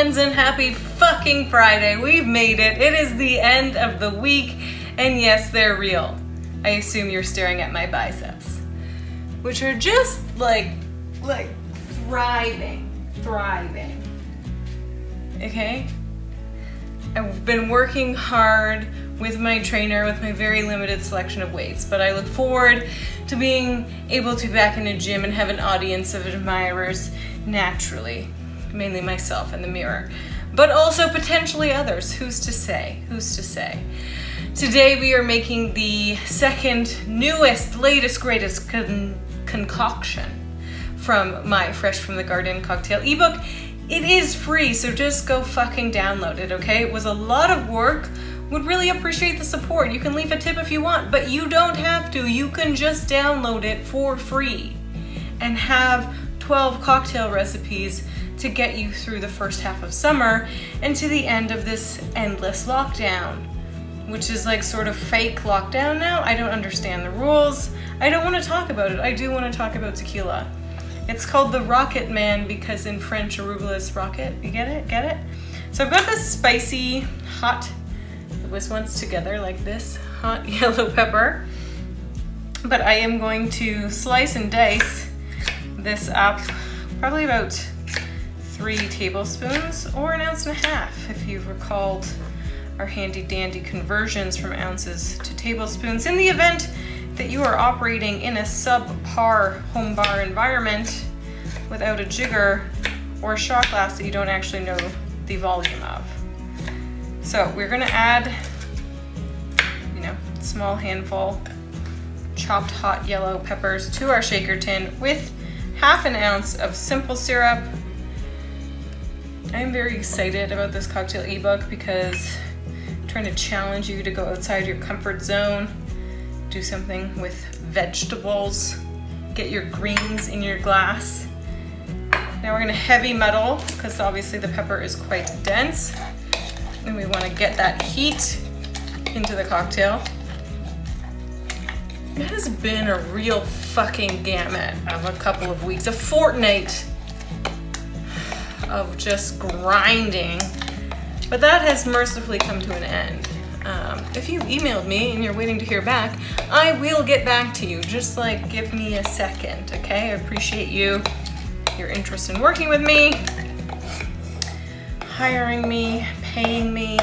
friends, and happy fucking Friday. We've made it. It is the end of the week, and yes, they're real. I assume you're staring at my biceps, which are just like thriving. Okay? I've been working hard with my trainer with my very limited selection of weights, but I look forward to being able to be back in a gym and have an audience of admirers naturally, mainly myself in the mirror, but also potentially others. Who's to say? Today we are making the second, newest, latest, greatest concoction from my Fresh from the Garden cocktail ebook. It is free, so just go fucking download it, okay? It was a lot of work. Would really appreciate the support. You can leave a tip if you want, but you don't have to. You can just download it for free and have 12 cocktail recipes to get you through the first half of summer and to the end of this endless lockdown, which is like sort of fake lockdown now. I don't understand the rules. I don't want to talk about it. I do want to talk about tequila. It's called the Roquette Man because in French, Arugula is rocket. You get it? Get it? So I've got this spicy, hot, it was once together like this, hot yellow pepper. But I am going to slice and dice this up, probably about 3 tablespoons or 1.5 ounces if you've recalled our handy dandy conversions from ounces to tablespoons. In the event that you are operating in a subpar home bar environment without a jigger or a shot glass that you don't actually know the volume of. So we're gonna add, a small handful chopped hot yellow peppers to our shaker tin with 1/2 ounce of simple syrup. I'm very excited about this cocktail ebook because I'm trying to challenge you to go outside your comfort zone, do something with vegetables, get your greens in your glass. Now we're gonna heavy muddle because obviously the pepper is quite dense and we wanna get that heat into the cocktail. It has been a real fucking gamut of a couple of weeks, a fortnight of just grinding, but that has mercifully come to an end. If you've emailed me and you're waiting to hear back, I will get back to you. Just like give me a second, okay? I appreciate your interest in working with me, hiring me, paying me,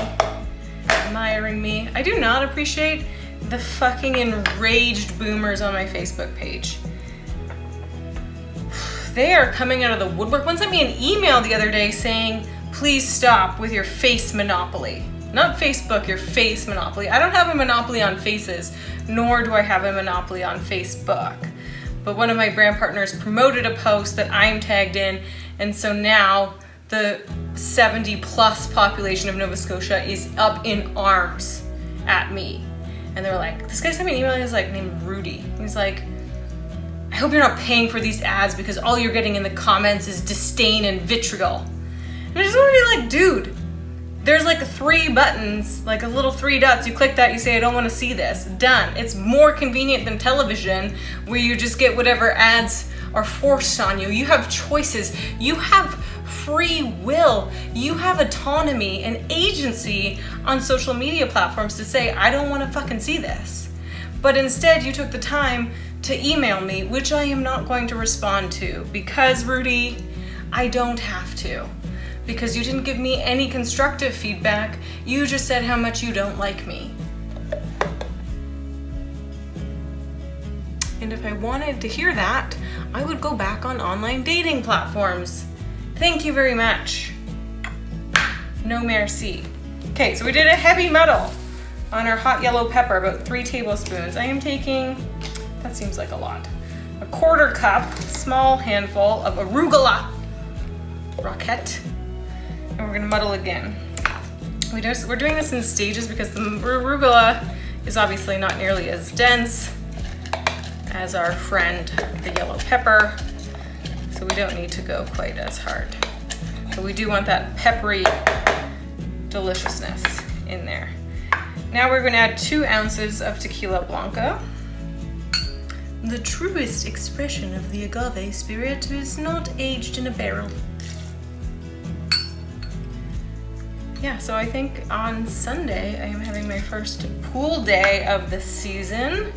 admiring me. I do not appreciate the fucking enraged boomers on my Facebook page. They are coming out of the woodwork. One sent me an email the other day saying, please stop with your face monopoly. Not Facebook, your face monopoly. I don't have a monopoly on faces, nor do I have a monopoly on Facebook. But one of my brand partners promoted a post that I'm tagged in, and so now the 70 plus population of Nova Scotia is up in arms at me. And they're like, this guy sent me an email, he's like named Rudy. He's like, I hope you're not paying for these ads because all you're getting in the comments is disdain and vitriol. And I just want to be like, dude, there's like 3 buttons, like a little 3 dots. You click that, you say, I don't want to see this. Done. It's more convenient than television where you just get whatever ads are forced on you. You have choices. You have free will. You have autonomy and agency on social media platforms to say, I don't want to fucking see this. But instead, you took the time to email me, which I am not going to respond to because, Rudy, I don't have to. Because you didn't give me any constructive feedback. You just said how much you don't like me. And if I wanted to hear that, I would go back on online dating platforms. Thank you very much. No merci. Okay, so we did a heavy muddle on our hot yellow pepper, about 3 tablespoons. I am taking, that seems like a lot, a 1/4 cup, small handful of Arugula, Roquette, and we're gonna muddle again. We're doing this in stages because the Arugula is obviously not nearly as dense as our friend, the yellow pepper, so we don't need to go quite as hard. But we do want that peppery deliciousness in there. Now we're going to add 2 ounces of tequila blanco. The truest expression of the agave spirit is not aged in a barrel. yeah, so I think on Sunday I am having my first pool day of the season.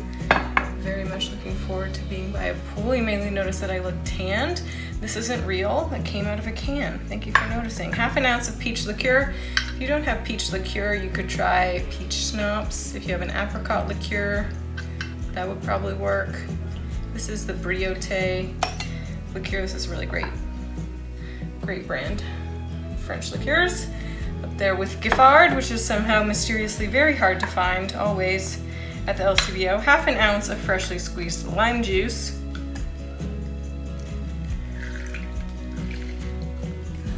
Very much looking forward to being by a pool. You may notice that I look tanned. This isn't real, it came out of a can. Thank you for noticing. 1/2 ounce of peach liqueur. If you don't have peach liqueur, you could try peach schnapps. If you have an apricot liqueur, that would probably work. This is the Briote liqueur. This is really great. Great brand. French liqueurs. Up there with Giffard, which is somehow mysteriously very hard to find, always at the LCBO. 1/2 ounce of freshly squeezed lime juice.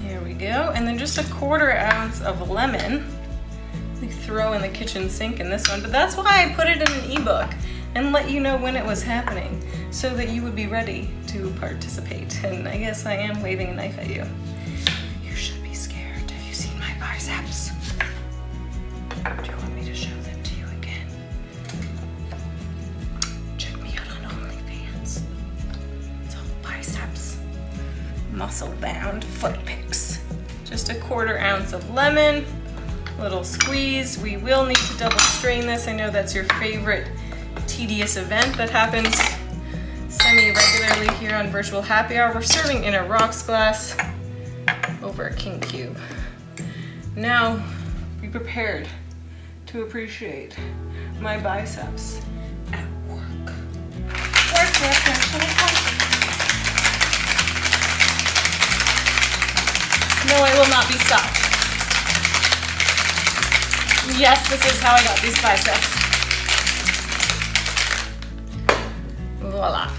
There we go. And then just 1/4 ounce of lemon. We throw in the kitchen sink in this one, but that's why I put it in an ebook and let you know when it was happening so that you would be ready to participate. And I guess I am waving a knife at you. You should be scared. Have you seen my biceps? Do you want me to show them to you again? Check me out on OnlyFans. It's all biceps. Muscle-bound foot pics. Just 1/4 ounce of lemon. Little squeeze. We will need to double strain this. I know that's your favorite tedious event that happens semi-regularly here on Virtual Happy Hour. We're serving in a rocks glass over a king cube. Now, be prepared to appreciate my biceps at work. No, I will not be stopped. Yes, this is how I got these biceps. Voila.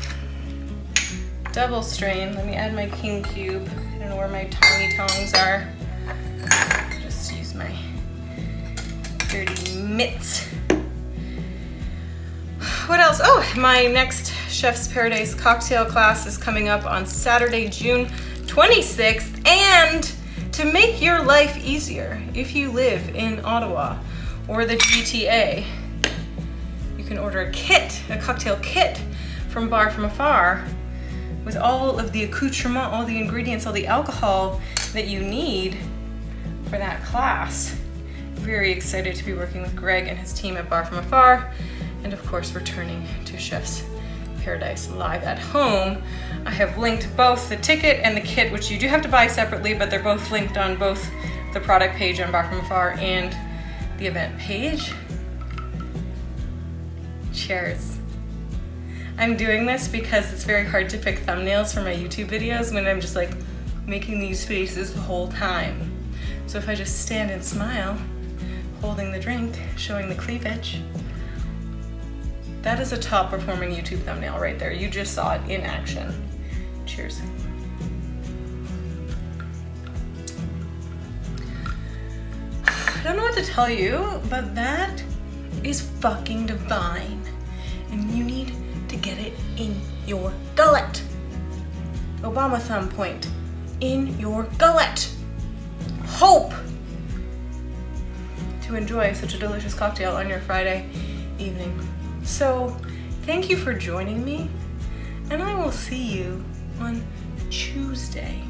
Double strain. Let me add my king cube. I don't know where my tiny tongs are. Just use my dirty mitts. What else? Oh, my next Chef's Paradise cocktail class is coming up on Saturday, June 26th. And to make your life easier, if you live in Ottawa or the GTA, you can order a kit, a cocktail kit from Bar From Afar with all of the accoutrement, all the ingredients, all the alcohol that you need for that class. Very excited to be working with Greg and his team at Bar From Afar, and of course returning to Chef's Paradise live at home. I have linked both the ticket and the kit, which you do have to buy separately, but they're both linked on both the product page on Bar From Afar and the event page. Cheers. I'm doing this because it's very hard to pick thumbnails for my YouTube videos when I'm just like making these faces the whole time. So if I just stand and smile, holding the drink, showing the cleavage, that is a top performing YouTube thumbnail right there. You just saw it in action. Cheers. I don't know what to tell you, but that is fucking divine. And you need to get it in your gullet. Obama thumb point. In your gullet. Hope to enjoy such a delicious cocktail on your Friday evening. So, thank you for joining me, and I will see you on Tuesday.